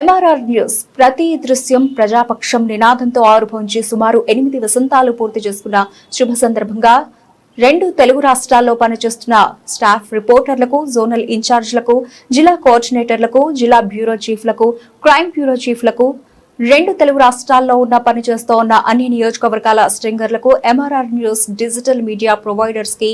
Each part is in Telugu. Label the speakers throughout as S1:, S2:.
S1: ఎంఆర్ఆర్ న్యూస్ ప్రతి దృశ్యం ప్రజాపక్షం నినాదంతో ఆరుభవించి సుమారు 8 వసంతాలు పూర్తి చేసుకున్న శుభ సందర్భంగా 2 తెలుగు రాష్ట్రాల్లో పనిచేస్తున్న స్టాఫ్ రిపోర్టర్లకు, జోనల్ ఇన్ఛార్జ్లకు, జిల్లా కోఆర్డినేటర్లకు, జిల్లా బ్యూరో చీఫ్లకు, క్రైమ్ బ్యూరో చీఫ్లకు, 2 తెలుగు రాష్ట్రాల్లో పనిచేస్తూ ఉన్న అన్ని నియోజకవర్గాల స్ట్రింగర్లకు, MRR news digital media providers కి,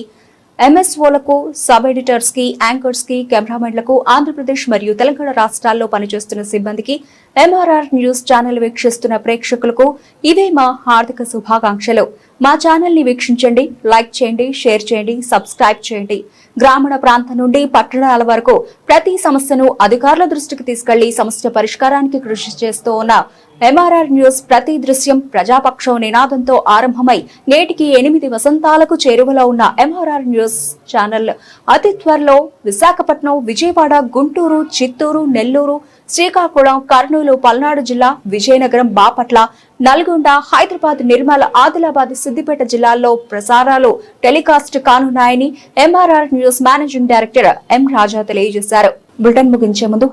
S1: ఎంఎస్ఓలకు, సబ్ ఎడిటర్స్ కి, యాంకర్స్ కి, కెమెరామెన్లకు, ఆంధ్రప్రదేశ్ మరియు తెలంగాణ రాష్ట్రాల్లో పనిచేస్తున్న సిబ్బందికి, ఎంఆర్ఆర్ న్యూస్ ఛానల్ వీక్షిస్తున్న ప్రేక్షకులకు ఇవే మా హార్దిక శుభాకాంక్షలు. మా ఛానల్ ని వీక్షించండి, లైక్ చేయండి, షేర్ చేయండి, సబ్స్క్రైబ్ చేయండి. గ్రామీణ ప్రాంతం నుండి పట్టణాల వరకు ప్రతి సమస్యను అధికారుల దృష్టికి తీసుకెళ్లి సమస్య పరిష్కారానికి కృషి చేస్తూ ఉన్న ఎంఆర్ఆర్ న్యూస్ ప్రతి దృశ్యం ప్రజాపక్షం నినాదంతో ఆరంభమై నేటికి 8 వసంతాలకు చేరువలో ఉన్న ఎంఆర్ఆర్ న్యూస్ ఛానల్ అతి త్వరలో విశాఖపట్నం, విజయవాడ, గుంటూరు, చిత్తూరు, నెల్లూరు, శ్రీకాకుళం, కర్నూలు, పల్నాడు జిల్లా, విజయనగరం, బాపట్ల, నల్గొండ, హైదరాబాద్, నిర్మల్, ఆదిలాబాద్, సిద్దిపేట జిల్లాల్లో ప్రసారాలు టెలికాస్ట్ కానున్నాయని MRR news managing director M Raja తెలియజేశారు. బులెటిన్ ముగించే ముందు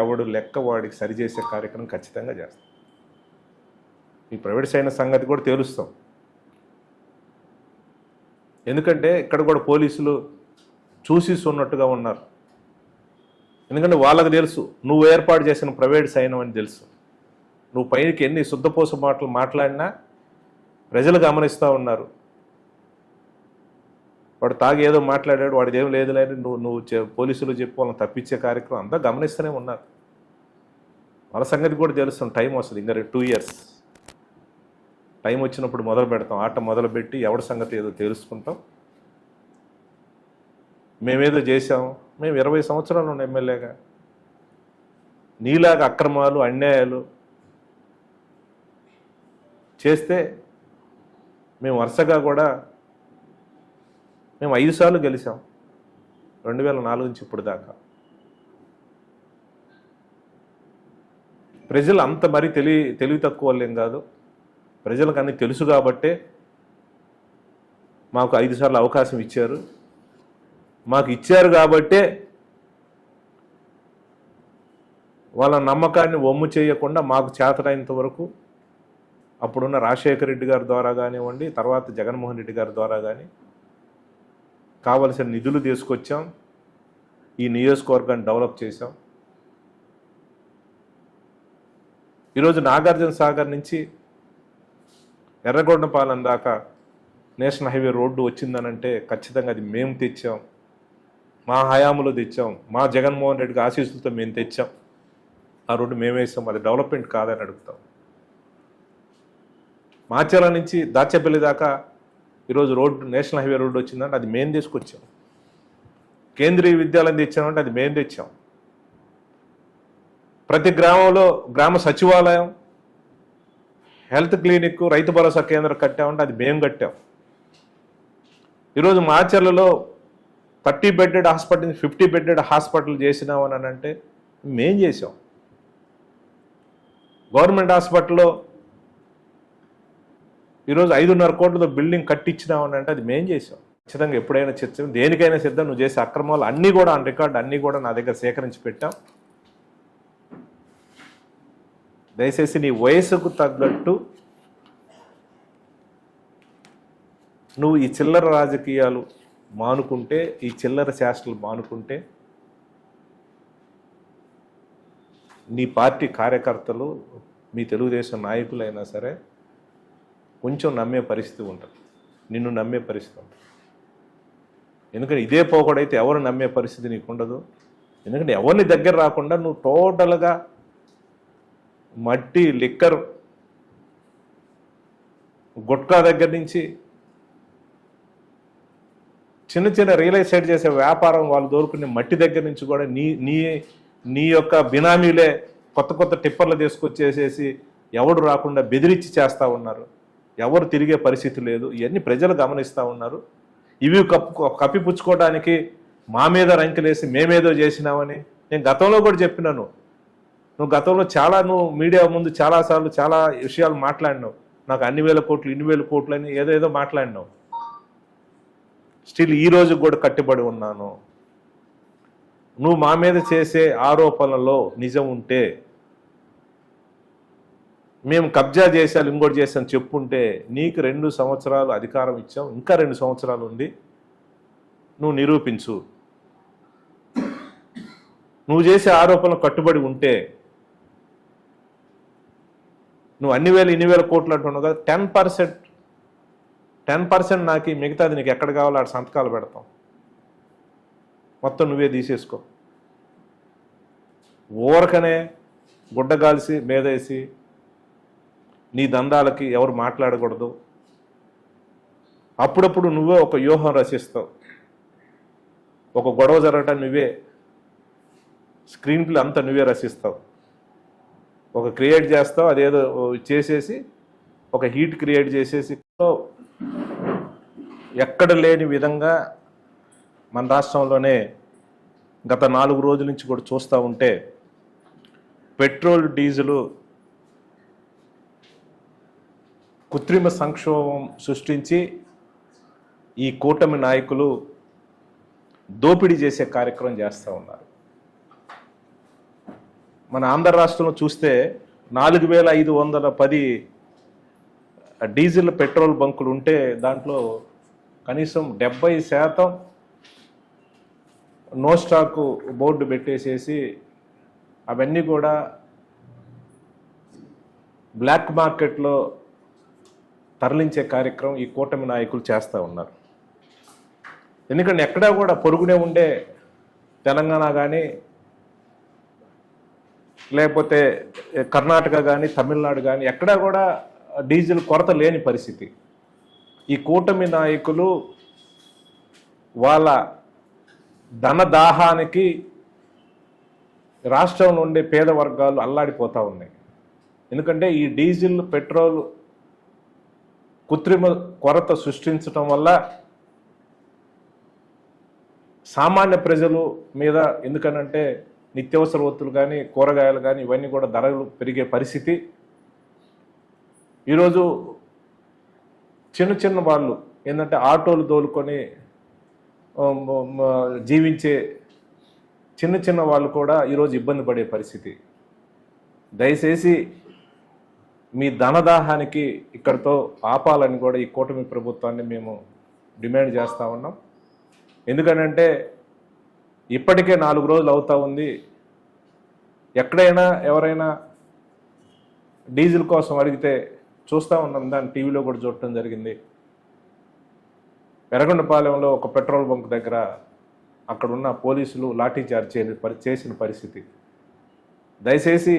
S2: ఎవడు లెక్క వాడికి సరిచేసే కార్యక్రమం ఖచ్చితంగా చేస్తాం. ఈ ప్రైవేట్ అయిన సంగతి కూడా తేలుస్తాం. ఎందుకంటే ఇక్కడ కూడా పోలీసులు చూసి ఉన్నట్టుగా ఉన్నారు. ఎందుకంటే వాళ్ళకి తెలుసు నువ్వు ఏర్పాటు చేసిన ప్రైవేట్ సైన్యం అని తెలుసు. నువ్వు పైకి ఎన్ని శుద్ధపోస మాటలు మాట్లాడినా ప్రజలు గమనిస్తూ ఉన్నారు. వాడు తాగి ఏదో మాట్లాడాడు, వాడిది ఏం లేదు లేని నువ్వు పోలీసులు చెప్పి వాళ్ళని తప్పించే కార్యక్రమం అంతా గమనిస్తూనే ఉన్నారు. వాళ్ళ సంగతి కూడా తెలుస్తుంది. టైం వస్తుంది, ఇంకా 2 years టైం వచ్చినప్పుడు మొదలు పెడతాం. ఆట మొదలుపెట్టి ఎవరి సంగతి ఏదో తెలుసుకుంటాం. మేమేదో చేసాం. మేము 20 సంవత్సరాలు ఉన్న ఎమ్మెల్యేగా నీలాగా అక్రమాలు, అన్యాయాలు చేస్తే మేము వరుసగా కూడా మేము 5 సార్లు గెలిచాం 2004 నుంచి ఇప్పుడు దాకా. ప్రజలు అంత మరీ తెలివి తక్కువ వాళ్ళేం కాదు. ప్రజలకు అన్నీ తెలుసు కాబట్టే మాకు 5 సార్లు అవకాశం ఇచ్చారు. మాకు ఇచ్చారు కాబట్టే వాళ్ళ నమ్మకాన్ని వమ్ము చేయకుండా మాకు చేతనైనంత వరకు అప్పుడున్న రాజశేఖర రెడ్డి గారి ద్వారా కానివ్వండి, తర్వాత జగన్మోహన్ రెడ్డి గారి ద్వారా కానీ కావలసిన నిధులు తీసుకొచ్చాం. ఈ నియోజకవర్గాన్ని డెవలప్ చేశాం. ఈరోజు నాగార్జున సాగర్ నుంచి ఎర్రగొండపాలెం దాకా నేషనల్ హైవే రోడ్డు వచ్చిందనంటే ఖచ్చితంగా అది మేము తెచ్చాం. మా హయాములో తెచ్చాం. మా జగన్మోహన్ రెడ్డికి ఆశీస్సులతో మేము తెచ్చాం. ఆ రోడ్డు మేము వేసాం. అది డెవలప్మెంట్ కాదని అడుగుతాం. మాచర్ల నుంచి దాచేపల్లి దాకా ఈరోజు రోడ్డు నేషనల్ హైవే రోడ్డు వచ్చిందంటే అది మేము తీసుకొచ్చాం. కేంద్రీయ విద్యాలయం తెచ్చామంటే అది మేము తెచ్చాం. ప్రతి గ్రామంలో గ్రామ సచివాలయం, హెల్త్ క్లినిక్, రైతు భరోసా కేంద్రం కట్టామంటే అది మేము కట్టాం. ఈరోజు మాచర్లలో 30 బెడ్డెడ్ హాస్పిటల్ 50 బెడ్డెడ్ హాస్పిటల్ చేసినామని అంటే మేం చేసాం. గవర్నమెంట్ హాస్పిటల్లో ఈరోజు 5.5 కోట్లతో బిల్డింగ్ కట్టించినామని అంటే అది మేం చేసాం. ఖచ్చితంగా ఎప్పుడైనా చర్చ దేనికైనా సిద్ధం. నువ్వు చేసే అక్రమాలు అన్నీ కూడా ఆన్ రికార్డ్ అన్నీ కూడా నా దగ్గర సేకరించి పెట్టాం. దయచేసి నీ వయసుకు తగ్గట్టు నువ్వు ఈ చిల్లర రాజకీయాలు మానుకుంటే, ఈ చిల్లర చేష్టలు మానుకుంటే నీ పార్టీ కార్యకర్తలు, మీ తెలుగుదేశం నాయకులైనా సరే కొంచెం నమ్మే పరిస్థితి ఉంటుంది. నిన్ను నమ్మే పరిస్థితి ఉంటుంది. ఎందుకంటే ఇదే పోకడైతే ఎవరు నమ్మే పరిస్థితి నీకు ఉండదు. ఎందుకంటే ఎవరిని దగ్గర రాకుండా నువ్వు టోటల్గా మట్టి, లిక్కర్, గుట్కా దగ్గర నుంచి చిన్న చిన్న రియల్ ఎస్టేట్ చేసే వ్యాపారం వాళ్ళు దొరుకునే మట్టి దగ్గర నుంచి కూడా నీ యొక్క బినామీలే కొత్త కొత్త టిప్పర్లు తీసుకొచ్చేసేసి ఎవడు రాకుండా బెదిరించి చేస్తూ ఉన్నారు. ఎవరు తిరిగే పరిస్థితి లేదు. ఇవన్నీ ప్రజలు గమనిస్తూ ఉన్నారు. ఇవి కప్పిపుచ్చుకోవడానికి మా మీద రంకెలేసి మేమేదో చేసినామని నేను గతంలో కూడా చెప్పినాను. నువ్వు గతంలో నువ్వు మీడియా ముందు చాలాసార్లు చాలా విషయాలు మాట్లాడినావు. నాకు అన్ని వేల కోట్లు, ఇన్ని వేల కోట్లు అని ఏదేదో మాట్లాడినావు. స్టిల్ ఈ రోజు కూడా కట్టుబడి ఉన్నాను. నువ్వు మా మీద చేసే ఆరోపణలలో నిజం ఉంటే మేము కబ్జా చేశాను ఇంకోటి చేశాను చెప్పుంటే నీకు 2 సంవత్సరాలు అధికారం ఇచ్చాం, ఇంకా 2 సంవత్సరాలు ఉంది, నువ్వు నిరూపించు. నువ్వు చేసే ఆరోపణలు కట్టుబడి ఉంటే నువ్వు అన్ని వేలు ఇన్ని వేల కోట్లు అంటున్నావు కదా, 10% నాకు మిగతాది నీకు ఎక్కడ కావాలో ఆడ సంతకాలు పెడతాం, మొత్తం నువ్వే తీసేసుకో. ఊరకనే గుడ్డగాల్సి మీదేసి నీ దందాలకి ఎవరు మాట్లాడకూడదు. అప్పుడప్పుడు నువ్వే ఒక వ్యూహం రచిస్తావు, ఒక గొడవ జరగటాన్ని నువ్వే స్క్రీన్ ప్లే అంతా నువ్వే రచిస్తావు, ఒక క్రియేట్ చేస్తావు, అదేదో చేసేసి ఒక హీట్ క్రియేట్ చేసేసి ఎక్కడ లేని విధంగా మన రాష్ట్రంలోనే గత 4 రోజుల నుంచి కూడా చూస్తూ ఉంటే పెట్రోల్ డీజిల్ కృత్రిమ సంక్షోభం సృష్టించి ఈ కూటమి నాయకులు దోపిడీ చేసే కార్యక్రమం చేస్తూ ఉన్నారు. మన ఆంధ్ర రాష్ట్రంలో చూస్తే 4510 డీజిల్ పెట్రోల్ బంకులు ఉంటే దాంట్లో కనీసం 70% నో స్టాక్ బోర్డు పెట్టేసేసి అవన్నీ కూడా బ్లాక్ మార్కెట్లో తరలించే కార్యక్రమం ఈ కూటమి నాయకులు చేస్తూ ఉన్నారు. ఎందుకంటే ఎక్కడా కూడా పొరుగునే ఉండే తెలంగాణ కానీ లేకపోతే కర్ణాటక కానీ తమిళనాడు కానీ ఎక్కడా కూడా డీజిల్ కొరత లేని పరిస్థితి. ఈ కూటమి నాయకులు వాళ్ళ ధనదాహానికి రాష్ట్రంలో ఉండే పేద వర్గాలు అల్లాడిపోతూ ఉన్నాయి. ఎందుకంటే ఈ డీజిల్ పెట్రోల్ కృత్రిమ కొరత సృష్టించడం వల్ల సామాన్య ప్రజలు మీద, ఎందుకనంటే నిత్యావసర వస్తువులు కానీ కూరగాయలు కానీ ఇవన్నీ కూడా ధరలు పెరిగే పరిస్థితి. ఈరోజు చిన్న వాళ్ళు ఏంటంటే ఆటోలు తోలుకొని జీవించే చిన్న వాళ్ళు కూడా ఈరోజు ఇబ్బంది పడే పరిస్థితి. దయచేసి మీ ధనదాహానికి ఇక్కడితో ఆపాలని కూడా ఈ కూటమి ప్రభుత్వాన్ని మేము డిమాండ్ చేస్తూ ఉన్నాం. ఎందుకనంటే ఇప్పటికే 4 రోజులు అవుతా ఉంది. ఎక్కడైనా ఎవరైనా డీజిల్ కోసం అడిగితే చూస్తూ ఉన్నాం, దాన్ని టీవీలో కూడా చూడటం జరిగింది. ఎర్రగొండపాలెంలో ఒక పెట్రోల్ బంక్ దగ్గర అక్కడున్న పోలీసులు లాఠీ చార్జ్ చేసిన పరిస్థితి. దయచేసి